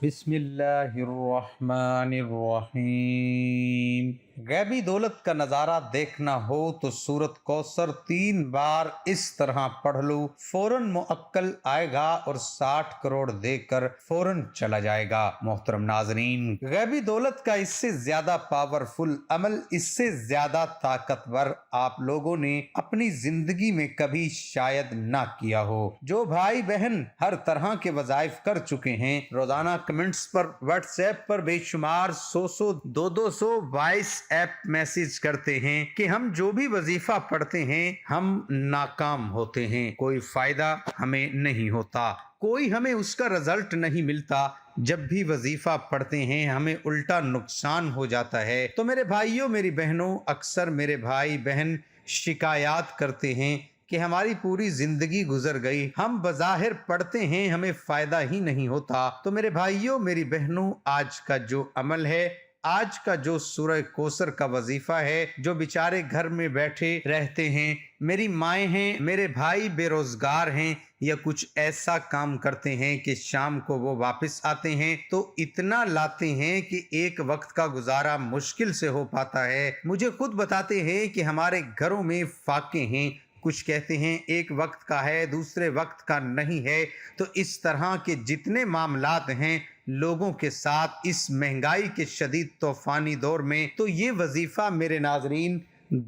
بسم اللہ الرحمن الرحیم۔ غیبی دولت کا نظارہ دیکھنا ہو تو سورت کوثر 3 بار اس طرح پڑھ لو، فوراً معقل آئے گا اور 60 کروڑ دے کر فوراً چلا جائے گا۔ محترم ناظرین، غیبی دولت کا اس سے زیادہ پاورفل عمل، اس سے زیادہ طاقتور آپ لوگوں نے اپنی زندگی میں کبھی شاید نہ کیا ہو۔ جو بھائی بہن ہر طرح کے وظائف کر چکے ہیں، روزانہ کمنٹس پر واٹس ایپ پر بے شمار 100 200 وائس ایپ میسج کرتے ہیں کہ ہم جو بھی وظیفہ پڑھتے ہیں ہم ناکام ہوتے ہیں، کوئی فائدہ ہمیں نہیں ہوتا، کوئی ہمیں اس کا رزلٹ نہیں ملتا، جب بھی وظیفہ پڑھتے ہیں ہمیں الٹا نقصان ہو جاتا ہے۔ تو میرے بھائیوں میری بہنوں، اکثر میرے بھائی بہن شکایات کرتے ہیں کہ ہماری پوری زندگی گزر گئی، ہم بظاہر پڑھتے ہیں ہمیں فائدہ ہی نہیں ہوتا۔ تو میرے بھائیوں میری بہنوں، آج کا جو عمل ہے، آج کا جو سورہ کوثر کا وظیفہ ہے، جو بیچارے گھر میں بیٹھے رہتے ہیں، میری مائیں ہیں، میرے بھائی بے روزگار ہیں یا کچھ ایسا کام کرتے ہیں کہ شام کو وہ واپس آتے ہیں تو اتنا لاتے ہیں کہ ایک وقت کا گزارا مشکل سے ہو پاتا ہے۔ مجھے خود بتاتے ہیں کہ ہمارے گھروں میں فاقے ہیں، کچھ کہتے ہیں ایک وقت کا ہے دوسرے وقت کا نہیں ہے۔ تو اس طرح کے جتنے معاملات ہیں لوگوں کے ساتھ اس مہنگائی کے شدید طوفانی دور میں، تو یہ وظیفہ میرے ناظرین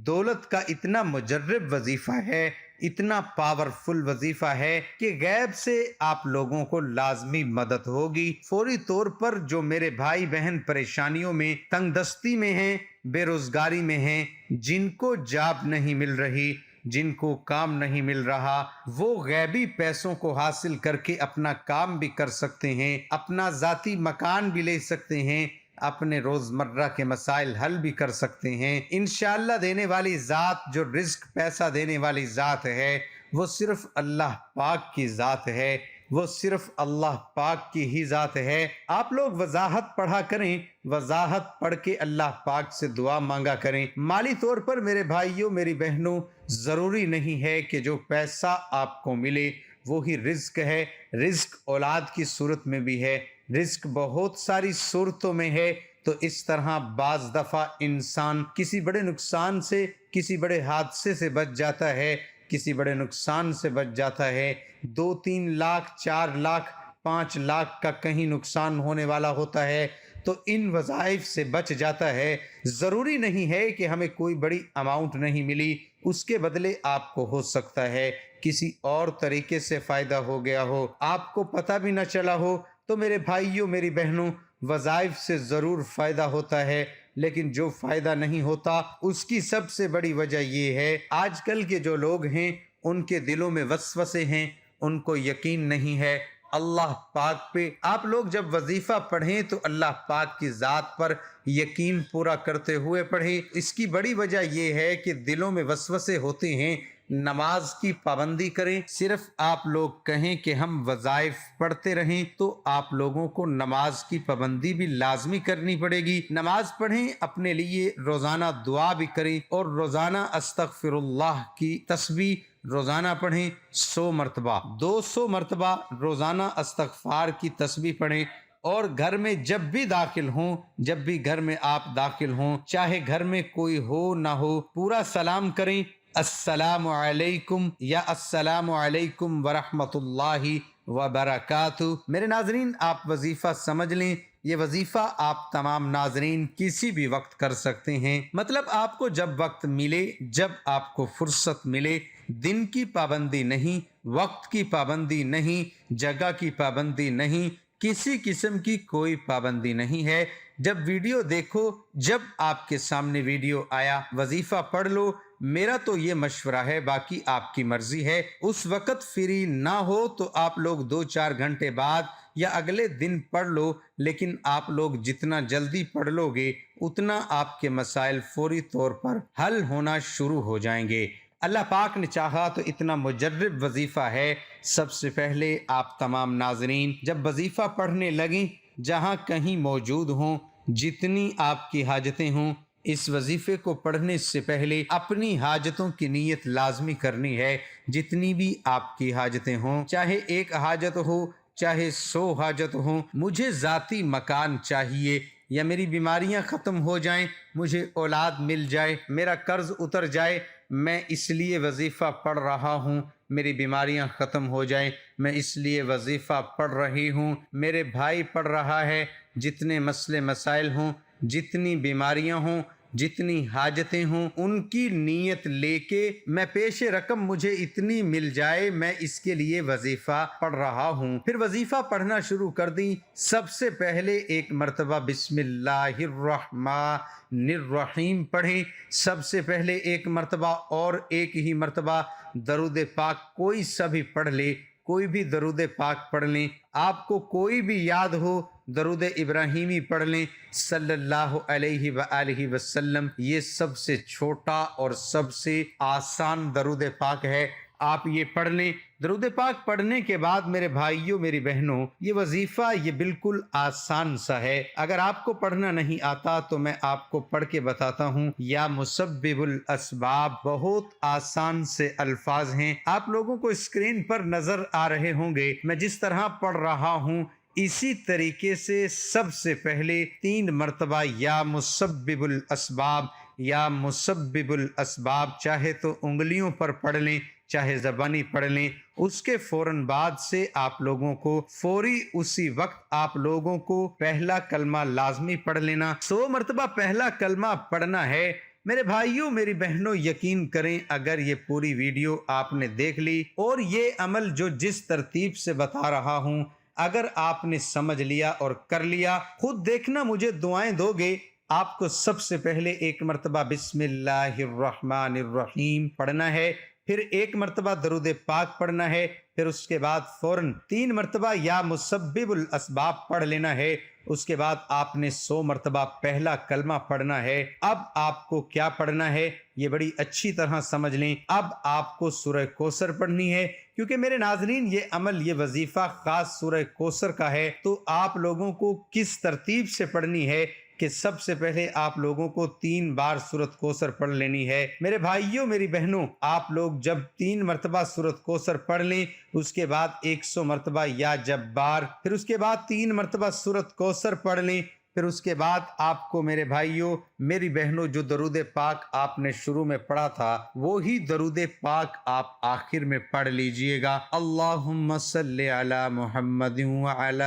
دولت کا اتنا مجرب وظیفہ ہے، اتنا پاورفل وظیفہ ہے کہ غیب سے آپ لوگوں کو لازمی مدد ہوگی۔ فوری طور پر جو میرے بھائی بہن پریشانیوں میں، تنگ دستی میں ہیں، بے روزگاری میں ہیں، جن کو جاب نہیں مل رہی، جن کو کام نہیں مل رہا، وہ غیبی پیسوں کو حاصل کر کے اپنا کام بھی کر سکتے ہیں، اپنا ذاتی مکان بھی لے سکتے ہیں، اپنے روزمرہ کے مسائل حل بھی کر سکتے ہیں۔ انشاءاللہ دینے والی ذات، جو رزق پیسہ دینے والی ذات ہے، وہ صرف اللہ پاک کی ذات ہے، وہ صرف اللہ پاک کی ہی ذات ہے۔ آپ لوگ وضاحت پڑھا کریں، وضاحت پڑھ کے اللہ پاک سے دعا مانگا کریں۔ مالی طور پر میرے بھائیوں میری بہنوں، ضروری نہیں ہے کہ جو پیسہ آپ کو ملے وہی رزق ہے۔ رزق اولاد کی صورت میں بھی ہے، رزق بہت ساری صورتوں میں ہے۔ تو اس طرح بعض دفعہ انسان کسی بڑے نقصان سے، کسی بڑے حادثے سے بچ جاتا ہے، کسی بڑے نقصان سے بچ جاتا ہے۔ 2-3 لاکھ، 4 لاکھ، 5 لاکھ کا کہیں نقصان ہونے والا ہوتا ہے تو ان وظائف سے بچ جاتا ہے۔ ضروری نہیں ہے کہ ہمیں کوئی بڑی اماؤنٹ نہیں ملی، اس کے بدلے آپ کو ہو سکتا ہے کسی اور طریقے سے فائدہ ہو گیا ہو، آپ کو پتہ بھی نہ چلا ہو۔ تو میرے بھائیوں میری بہنوں، وظائف سے ضرور فائدہ ہوتا ہے، لیکن جو فائدہ نہیں ہوتا اس کی سب سے بڑی وجہ یہ ہے، آج کل کے جو لوگ ہیں ان کے دلوں میں وسوسے ہیں، ان کو یقین نہیں ہے اللہ پاک پہ۔ آپ لوگ جب وظیفہ پڑھیں تو اللہ پاک کی ذات پر یقین پورا کرتے ہوئے پڑھیں۔ اس کی بڑی وجہ یہ ہے کہ دلوں میں وسوسے ہوتے ہیں۔ نماز کی پابندی کریں۔ صرف آپ لوگ کہیں کہ ہم وظائف پڑھتے رہیں تو آپ لوگوں کو نماز کی پابندی بھی لازمی کرنی پڑے گی۔ نماز پڑھیں، اپنے لیے روزانہ دعا بھی کریں اور روزانہ استغفر اللہ کی تسبیح روزانہ پڑھیں 100 مرتبہ، 200 مرتبہ روزانہ استغفار کی تسبیح پڑھیں۔ اور گھر میں جب بھی داخل ہوں، جب بھی گھر میں آپ داخل ہوں، چاہے گھر میں کوئی ہو نہ ہو، پورا سلام کریں، السلام علیکم یا السلام علیکم ورحمۃ اللہ وبرکاتہ۔ میرے ناظرین، آپ وظیفہ سمجھ لیں، یہ وظیفہ آپ تمام ناظرین کسی بھی وقت کر سکتے ہیں۔ مطلب آپ کو جب وقت ملے، جب آپ کو فرصت ملے، دن کی پابندی نہیں، وقت کی پابندی نہیں، جگہ کی پابندی نہیں، کسی قسم کی کوئی پابندی نہیں ہے۔ جب ویڈیو دیکھو، جب آپ کے سامنے ویڈیو آیا، وظیفہ پڑھ لو۔ میرا تو یہ مشورہ ہے، باقی آپ کی مرضی ہے۔ اس وقت فری نہ ہو تو آپ لوگ 2-4 گھنٹے بعد یا اگلے دن پڑھ لو، لیکن آپ لوگ جتنا جلدی پڑھ لو گے اتنا آپ کے مسائل فوری طور پر حل ہونا شروع ہو جائیں گے۔ اللہ پاک نے چاہا تو اتنا مجرب وظیفہ ہے۔ سب سے پہلے آپ تمام ناظرین جب وظیفہ پڑھنے لگیں، جہاں کہیں موجود ہوں، جتنی آپ کی حاجتیں ہوں، اس وظیفے کو پڑھنے سے پہلے اپنی حاجتوں کی نیت لازمی کرنی ہے۔ جتنی بھی آپ کی حاجتیں ہوں، چاہے ایک حاجت ہو، چاہے 100 حاجت ہوں، مجھے ذاتی مکان چاہیے، یا میری بیماریاں ختم ہو جائیں، مجھے اولاد مل جائے، میرا قرض اتر جائے، میں اس لیے وظیفہ پڑھ رہا ہوں، میری بیماریاں ختم ہو جائیں، میں اس لیے وظیفہ پڑھ رہی ہوں، میرے بھائی پڑھ رہا ہے، جتنے مسئلے مسائل ہوں، جتنی بیماریاں ہوں، جتنی حاجتیں ہوں، ان کی نیت لے کے میں پیش رقم مجھے اتنی مل جائے، میں اس کے لیے وظیفہ پڑھ رہا ہوں۔ پھر وظیفہ پڑھنا شروع کر دی۔ سب سے پہلے ایک مرتبہ بسم اللہ الرحمن الرحیم پڑھیں، سب سے پہلے ایک مرتبہ، اور ایک ہی مرتبہ درود پاک کوئی سا بھی پڑھ لے، کوئی بھی درود پاک پڑھ لیں، آپ کو کوئی بھی یاد ہو درود ابراہیمی پڑھ لیں صلی اللہ علیہ وآلہ وسلم۔ یہ سب سے چھوٹا اور سب سے آسان درود پاک ہے، آپ یہ پڑھ لیں۔ درود پاک پڑھنے کے بعد میرے بھائیوں میری بہنوں، یہ وظیفہ یہ بالکل آسان سا ہے۔ اگر آپ کو پڑھنا نہیں آتا تو میں آپ کو پڑھ کے بتاتا ہوں۔ یا مسبب الاسباب، بہت آسان سے الفاظ ہیں، آپ لوگوں کو اسکرین پر نظر آ رہے ہوں گے۔ میں جس طرح پڑھ رہا ہوں اسی طریقے سے سب سے پہلے 3 مرتبہ یا مسبب الاسباب، یا مسبب الاسباب، چاہے تو انگلیوں پر پڑھ لیں چاہے زبانی پڑھ لیں۔ اس کے فوراً بعد سے آپ لوگوں کو فوری اسی وقت آپ لوگوں کو پہلا کلمہ لازمی پڑھ لینا۔ 100 مرتبہ پہلا کلمہ پڑھنا ہے۔ میرے بھائیوں میری بہنوں، یقین کریں اگر یہ پوری ویڈیو آپ نے دیکھ لی اور یہ عمل جو جس ترتیب سے بتا رہا ہوں اگر آپ نے سمجھ لیا اور کر لیا، خود دیکھنا مجھے دعائیں دو گے۔ آپ کو سب سے پہلے ایک مرتبہ بسم اللہ الرحمن الرحیم پڑھنا ہے، پھر ایک مرتبہ درود پاک پڑھنا ہے، پھر اس کے بعد فوراً 3 مرتبہ یا مسبب الاسباب پڑھ لینا ہے۔ اس کے بعد آپ نے 100 مرتبہ پہلا کلمہ پڑھنا ہے۔ اب آپ کو کیا پڑھنا ہے یہ بڑی اچھی طرح سمجھ لیں۔ اب آپ کو سورہ کوثر پڑھنی ہے، کیونکہ میرے ناظرین یہ عمل یہ وظیفہ خاص سورہ کوثر کا ہے، تو آپ لوگوں کو کس ترتیب سے پڑھنی ہے کہ سب سے پہلے آپ لوگوں کو 3 بار سورۃ کوثر پڑھ لینی ہے۔ میرے بھائیوں میری بہنوں، آپ لوگ جب 3 مرتبہ سورۃ کوثر پڑھ لیں، اس کے بعد 100 مرتبہ یا جبار، پھر اس کے بعد 3 مرتبہ سورۃ کوثر پڑھ لیں، پھر اس کے بعد آپ کو میرے بھائیوں میری بہنوں جو درود پاک آپ نے شروع میں پڑھا تھا وہی درود پاک آپ آخر میں پڑھ لیجئے گا۔ اللہم صلی علی محمد وعلی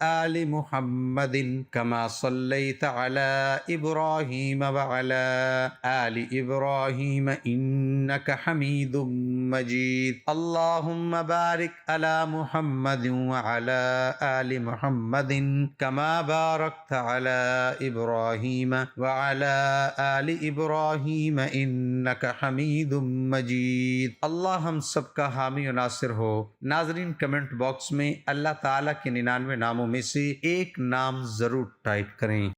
آل محمد کما صلیت علی ابراہیم وعلی آل ابراہیم انک حمید مجید۔ اللہم بارک علی محمد وعلی آل محمد کما بارکت على ابراہیم وعلى آل ابراہیم انک حمید مجید۔ اللہ ہم سب کا حامی و ناصر ہو۔ ناظرین کمنٹ باکس میں اللہ تعالیٰ کے 99 ناموں میں سے ایک نام ضرور ٹائپ کریں۔